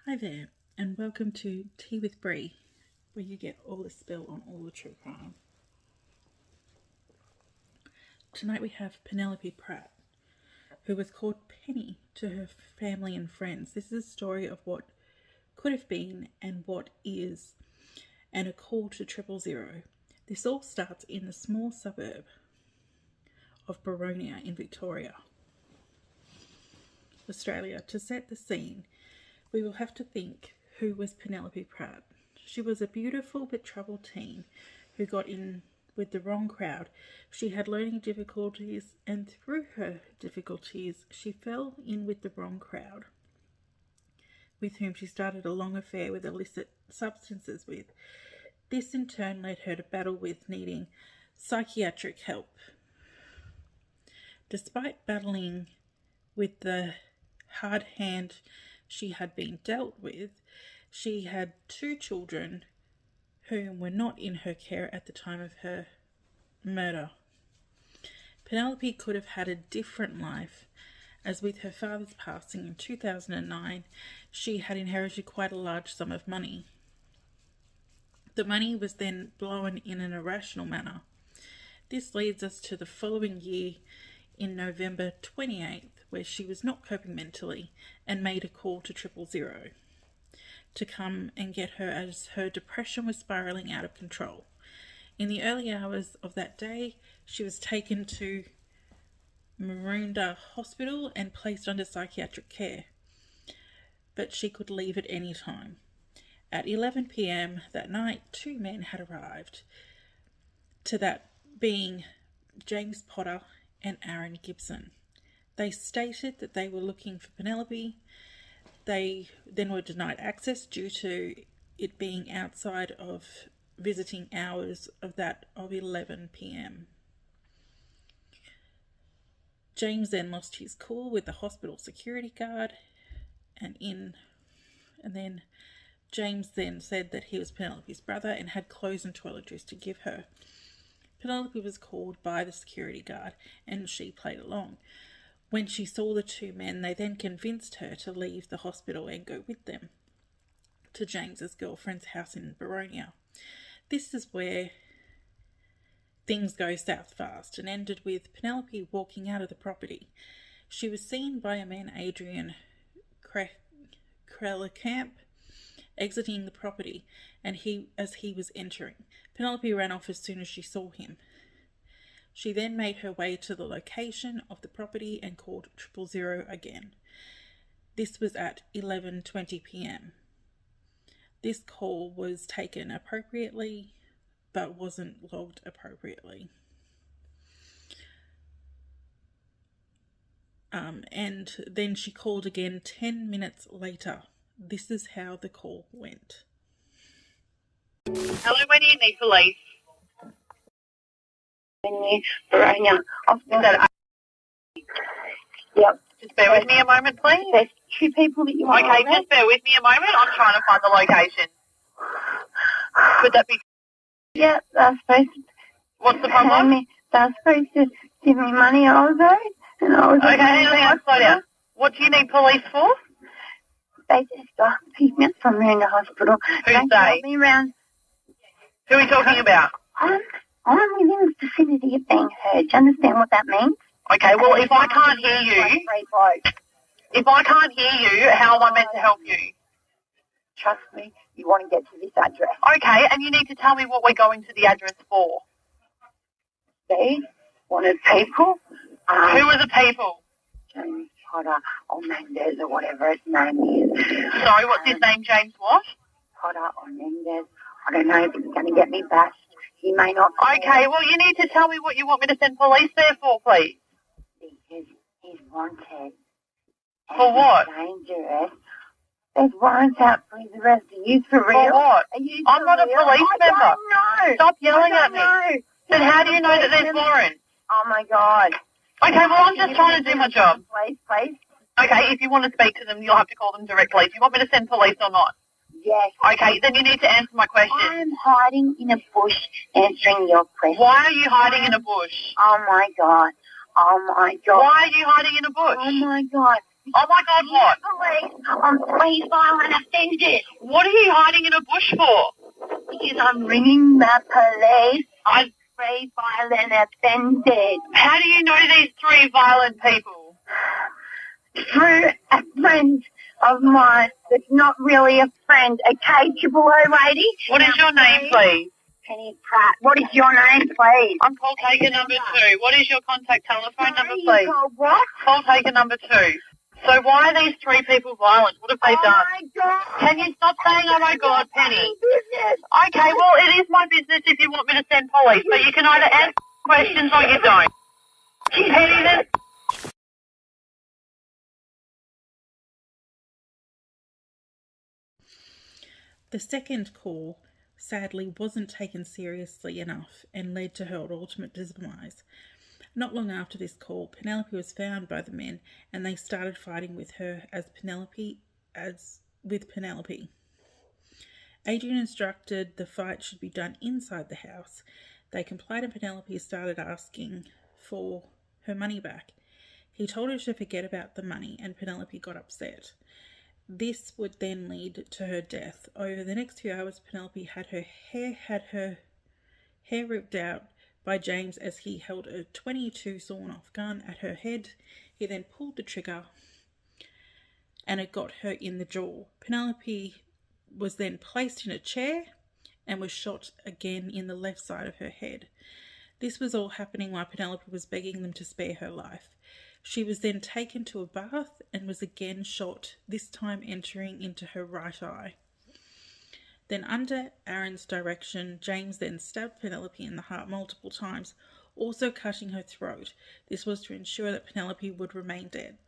Hi there, and welcome to Tea with Bree, where you get all the spill on all the true crime. Tonight we have Penelope Pratt, who was called Penny to her family and friends. This is a story of what could have been and what is, and a call to 000. This all starts in the small suburb of Boronia in Victoria, Australia. To set the scene, we will have to think, who was Penelope Pratt? She was a beautiful but troubled teen who got in with the wrong crowd. She had learning difficulties, and through her difficulties she fell in with the wrong crowd, with whom she started a long affair with illicit substances with. This in turn led her to battle with needing psychiatric help. Despite battling with the hard hand she had been dealt with, she had 2 children whom were not in her care at the time of her murder. Penelope could have had a different life, as with her father's passing in 2009, she had inherited quite a large sum of money. The money was then blown in an irrational manner. This leads us to the following year, in November 28th, where she was not coping mentally and made a call to 000 to come and get her, as her depression was spiralling out of control. In the early hours of that day, she was taken to Maroondah Hospital and placed under psychiatric care, but she could leave at any time. At 11 p.m. that night, 2 men had arrived, to that being James Potter and Aaron Gibson. They stated that they were looking for Penelope. They then were denied access due to it being outside of visiting hours of 11 p.m. James then lost his cool with the hospital security guard, and then James then said that he was Penelope's brother and had clothes and toiletries to give her. Penelope was called by the security guard and she played along. When she saw the 2 men, they then convinced her to leave the hospital and go with them to James's girlfriend's house in Boronia. This is where things go south fast and ended with Penelope walking out of the property. She was seen by a man, Adrian Krellerkamp, exiting the property, and as he was entering, Penelope ran off as soon as she saw him. She then made her way to the location of the property and called 000 again. This was at 11:20 p.m. This call was taken appropriately, but wasn't logged appropriately. And then she called again 10 minutes later. This is how the call went. Hello, where do you need police? Boronia. Is that Yep. just bear with me a moment, please? There's 2 people that you want Okay, to just bear with me a moment. I'm trying to find the location. Could that be... Yeah, they're supposed to... What's the problem? They're supposed to give me money also. And I was Okay, hang on, slow down. What do you need police for? They just picked me up from around the hospital. Who's they? Got me around. Who are you talking about? I'm within the vicinity of being heard. Do you understand what that means? Okay, well, if I can't hear you, how am I meant to help you? Trust me, you want to get to this address. Okay, and you need to tell me what we're going to the address for. They wanted people. Who are the people? James Potter or Mendez or whatever his name is. Sorry, what's his name, James what? Potter or Mendez. I don't know if he's going to get me bashed. He may not. Okay, well, you need to tell me what you want me to send police there for, please. Because he's wanted. For what? Dangerous. There's warrants out for his arrest. Are you for real? For what? Are you I'm not a police member. I don't know. Stop yelling at me. Then how do you know that there's warrants? Oh, my God. Okay, well, I'm just trying to do my job. Please. Okay, if you want to speak to them, you'll have to call them directly. Do you want me to send police or not? Yes. Okay, then you need to answer my question. I'm hiding in a bush answering your question. Why are you hiding in a bush? Oh, my God. Oh, my God. Why are you hiding in a bush? Oh, my God. Oh my God, what? Police, I'm three violent offenders. What are you hiding in a bush for? Because I'm ringing the police. I'm three violent offenders. How do you know these three violent people? Through a friend of mine that's not really a friend, a cageable lady. What is your name, please? Penny Pratt. What is your name, please? I'm call taker number 2. What is your contact telephone number, You please? called what? Call taker number 2. So why are these three people violent? What have they done? Oh my God. Can you stop saying, oh my God, Penny? Business. Okay, well, it is my business if you want me to send police, but you can either answer questions or you don't. Penny, then. The second call sadly wasn't taken seriously enough and led to her ultimate demise. Not long after this call, Penelope was found by the men and they started fighting with her as Penelope. Adrian instructed the fight should be done inside the house. They complied and Penelope started asking for her money back. He told her to forget about the money and Penelope got upset. This would then lead to her death. Over the next few hours, Penelope had her hair ripped out by James as he held a .22 sawn-off gun at her head. He then pulled the trigger and it got her in the jaw. Penelope was then placed in a chair and was shot again in the left side of her head. This was all happening while Penelope was begging them to spare her life. She was then taken to a bath and was again shot, this time entering into her right eye. Then under Aaron's direction, James then stabbed Penelope in the heart multiple times, also cutting her throat. This was to ensure that Penelope would remain dead.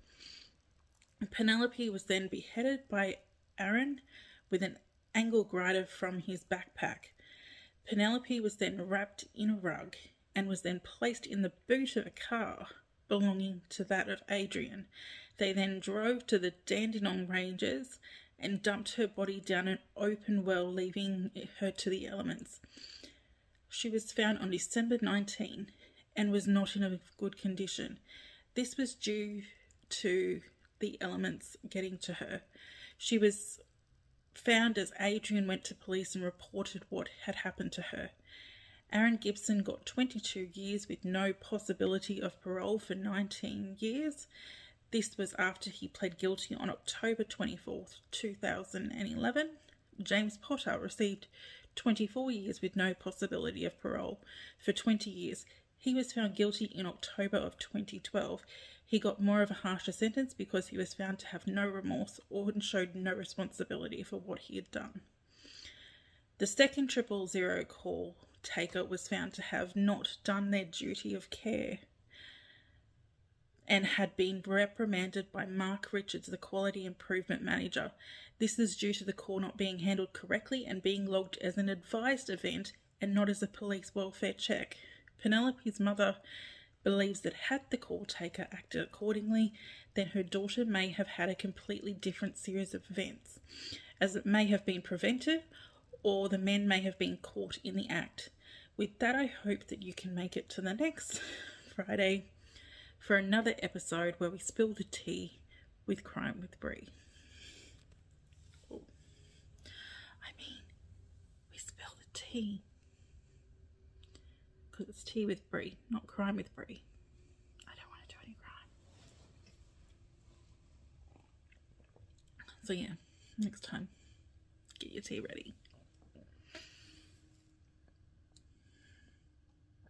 Penelope was then beheaded by Aaron with an angle grinder from his backpack. Penelope was then wrapped in a rug and was then placed in the boot of a car belonging to that of Adrian. They then drove to the Dandenong Ranges and dumped her body down an open well, leaving her to the elements. She was found on December 19 and was not in a good condition. This was due to the elements getting to her. She was found as Adrian went to police and reported what had happened to her. Aaron Gibson got 22 years with no possibility of parole for 19 years. This was after he pled guilty on October 24th, 2011. James Potter received 24 years with no possibility of parole for 20 years. He was found guilty in October of 2012. He got more of a harsher sentence because he was found to have no remorse or showed no responsibility for what he had done. The second 000 call taker was found to have not done their duty of care and had been reprimanded by Mark Richards, the Quality Improvement Manager. This is due to the call not being handled correctly and being logged as an advised event and not as a police welfare check. Penelope's mother believes that had the call taker acted accordingly, then her daughter may have had a completely different series of events, as it may have been prevented or the men may have been caught in the act. With that, I hope that you can make it to the next Friday for another episode where we spill the tea with Crime with Bree. Oh. I mean, we spill the tea because it's tea with Bree, not crime with Bree. I don't want to do any crime. So yeah, next time, get your tea ready.